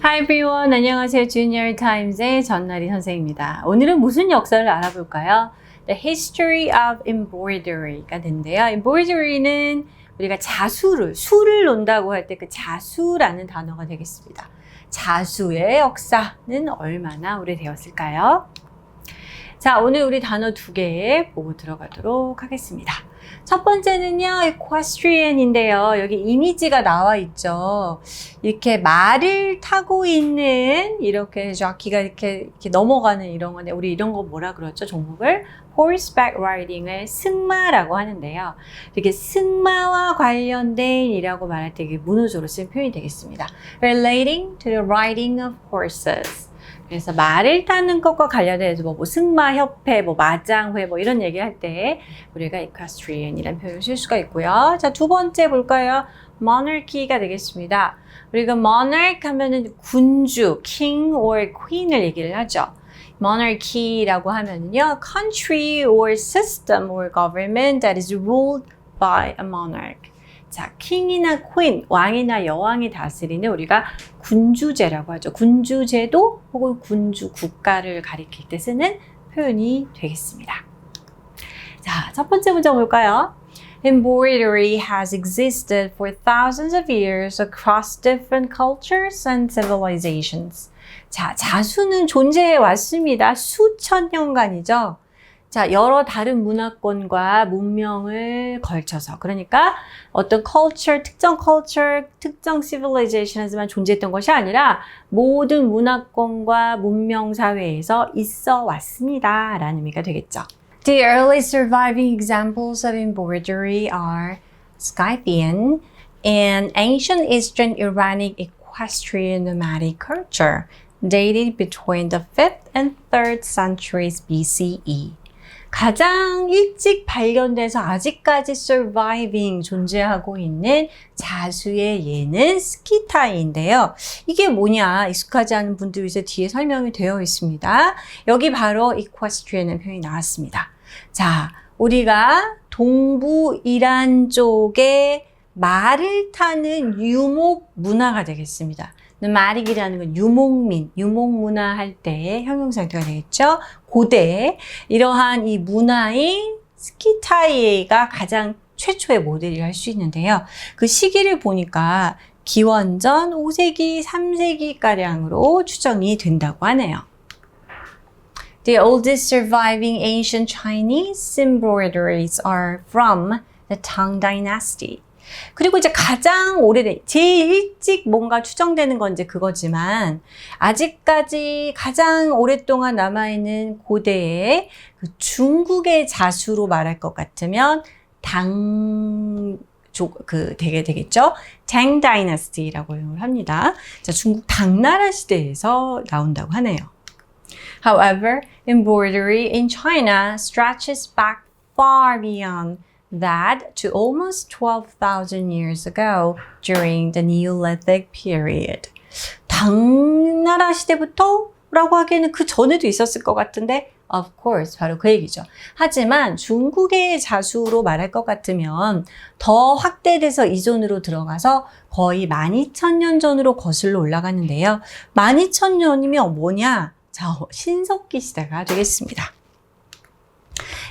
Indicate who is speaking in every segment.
Speaker 1: Hi everyone, 안녕하세요. Junior Times의 전나리 선생입니다. 오늘은 무슨 역사를 알아볼까요? The History of Embroidery가 된대요. Embroidery는 우리가 수를 논다고 할 때 그 자수라는 단어가 되겠습니다. 자수의 역사는 얼마나 오래되었을까요? 자, 오늘 우리 단어 2개 보고 들어가도록 하겠습니다. 첫 번째는요, equestrian인데요. 여기 이미지가 나와 있죠. 이렇게 말을 타고 있는, 이렇게 jockey가 이렇게 넘어가는 이런 건데, 우리 이런 거 뭐라 그러죠? 종목을? horseback riding을 승마라고 하는데요. 이렇게 승마와 관련된 이라고 말할 때 이게 문호조로 쓴 표현이 되겠습니다. Relating to the riding of horses. 그래서 말을 타는 것과 관련해서 뭐 승마협회, 마장회 이런 얘기할 때 우리가 equestrian이라는 표현을 쓸 수가 있고요. 자, 두 번째 볼까요? monarchy가 되겠습니다. 우리가 monarch 하면은 군주, king or queen을 얘기를 하죠. monarchy라고 하면은요, country or system or government that is ruled by a monarch. 자, 킹이나 queen, 왕이나 여왕이 다스리는 우리가 군주제라고 하죠. 군주제도 혹은 군주 국가를 가리킬 때 쓰는 표현이 되겠습니다. 자, 첫 번째 문제 볼까요? Embroidery has existed for thousands of years across different cultures and civilizations. 자, 자수는 존재해 왔습니다. 수천 년간이죠. 자, 여러 다른 문화권과 문명을 걸쳐서, 그러니까 어떤 특정 civilization에서만 존재했던 것이 아니라 모든 문화권과 문명 사회에서 있어 왔습니다 라는 의미가 되겠죠. The early surviving examples of embroidery are Scythian and ancient Eastern Iranic equestrian nomadic culture dated between the 5th and 3rd centuries BCE. 가장 일찍 발견돼서 아직까지 surviving 존재하고 있는 자수의 예는 스키타이인데요. 이게 뭐냐 익숙하지 않은 분들 위해서 뒤에 설명이 되어 있습니다. 여기 바로 equestrian의 표현이 나왔습니다. 자, 우리가 동부 이란 쪽에 말을 타는 유목 문화가 되겠습니다. 마릭이라는 건 유목 문화 할 때 형용사가 되겠죠. 고대 이러한 이 문화인 스키타이가 가장 최초의 모델이라 할 수 있는데요. 그 시기를 보니까 기원전 5세기, 3세기가량으로 추정이 된다고 하네요. The oldest surviving ancient Chinese embroideries are from the Tang Dynasty. 그리고 이제 가장 오래된, 제일 일찍 뭔가 추정되는 건 이제 그거지만, 아직까지 가장 오랫동안 남아있는 고대의 그 중국의 자수로 말할 것 같으면, 되겠죠? Tang Dynasty라고 합니다. 자, 중국 당나라 시대에서 나온다고 하네요. However, embroidery in China stretches back far beyond that to almost 12,000 years ago during the Neolithic period. 당나라 시대부터라고 하기에는 그 전에도 있었을 것 같은데 of course, 바로 그 얘기죠. 하지만 중국의 자수로 말할 것 같으면 더 확대돼서 이전으로 들어가서 거의 12,000년 전으로 거슬러 올라가는데요. 12,000년이면 뭐냐? 자, 신석기 시대가 되겠습니다.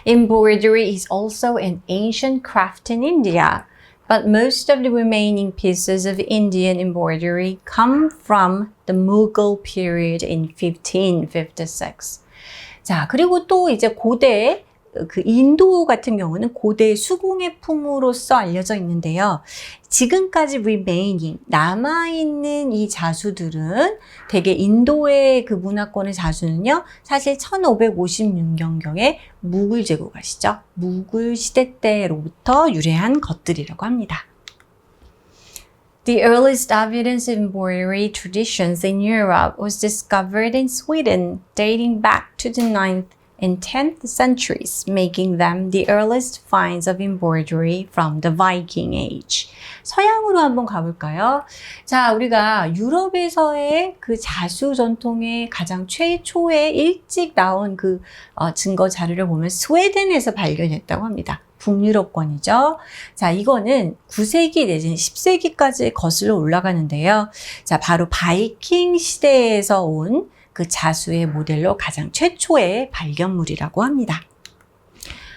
Speaker 1: Embroidery is also an ancient craft in India, but most of the remaining pieces of Indian embroidery come from the Mughal period in 1556. 자, 그리고 또 이제 고대 그 인도 같은 경우는 고대 수공예 품으로서 알려져 있는데요. 지금까지 remaining 남아있는 이 자수들은 대개 인도의 그 문화권의 자수는요. 사실 1556년경에 무굴 제국 아시죠? 무굴 시대 때로부터 유래한 것들이라고 합니다. The earliest evidence of embroidery traditions in Europe was discovered in Sweden, dating back to the 9th and 10th centuries, making them the earliest finds of embroidery from the Viking Age. 서양으로 한번 가볼까요? 자, 우리가 유럽에서의 그 자수 전통의 가장 최초의 일찍 나온 그 증거 자료를 보면 스웨덴에서 발견했다고 합니다. 북유럽권이죠. 자, 이거는 9세기 내지는 10세기까지 거슬러 올라가는데요. 자, 바로 바이킹 시대에서 온 그 자수의 모델로 가장 최초의 발견물이라고 합니다.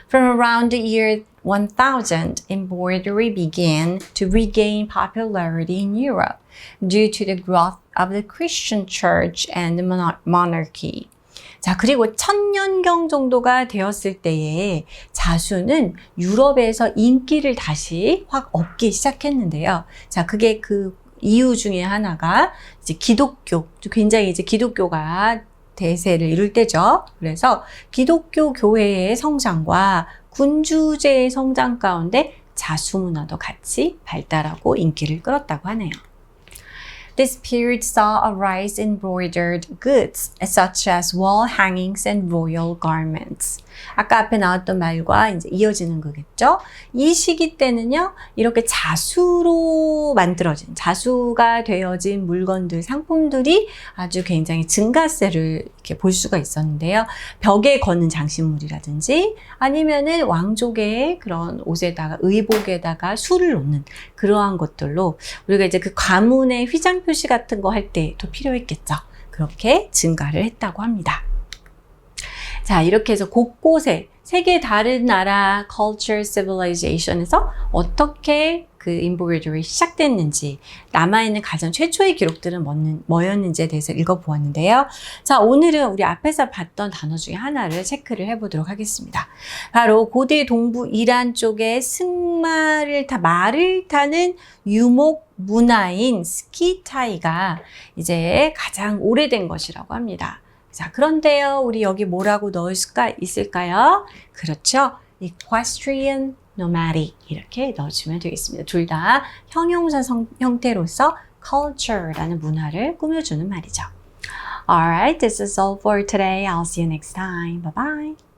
Speaker 1: From around the year 1000, embroidery began to regain popularity in Europe due to the growth of the Christian church and the monarchy. 자, 그리고 1000년경 정도가 되었을 때에 자수는 유럽에서 인기를 다시 확 얻기 시작했는데요. 자, 그게 그 이유 중에 하나가 이제 기독교, 굉장히 이제 기독교가 대세를 이룰 때죠. 그래서 기독교 교회의 성장과 군주제의 성장 가운데 자수 문화도 같이 발달하고 인기를 끌었다고 하네요. This period saw a rise in embroidered goods, such as wall hangings and royal garments. 아까 앞에 나왔던 말과 이제 이어지는 거겠죠? 이 시기 때는요, 이렇게 자수로 만들어진, 자수가 되어진 물건들, 상품들이 아주 굉장히 증가세를 이렇게 볼 수가 있었는데요. 벽에 거는 장식물이라든지 아니면은 왕족의 그런 옷에다가, 의복에다가 술을 놓는 그러한 것들로 우리가 이제 그 가문의 휘장 표시 같은 거 할 때도 필요했겠죠. 그렇게 증가를 했다고 합니다. 자, 이렇게 해서 곳곳에 세계 다른 나라 culture civilization에서 어떻게 그 embroidery 시작됐는지, 남아있는 가장 최초의 기록들은 뭐였는지에 대해서 읽어보았는데요. 자, 오늘은 우리 앞에서 봤던 단어 중에 하나를 체크를 해보도록 하겠습니다. 바로 고대 동부 이란 쪽에 말을 타는 유목 문화인 스키타이가 이제 가장 오래된 것이라고 합니다. 자, 그런데요, 우리 여기 뭐라고 넣을 수가 있을까요? 그렇죠. equestrian nomadic 이렇게 넣어주면 되겠습니다. 둘 다 형용사 형태로서 culture라는 문화를 꾸며주는 말이죠. Alright, this is all for today. I'll see you next time. Bye bye.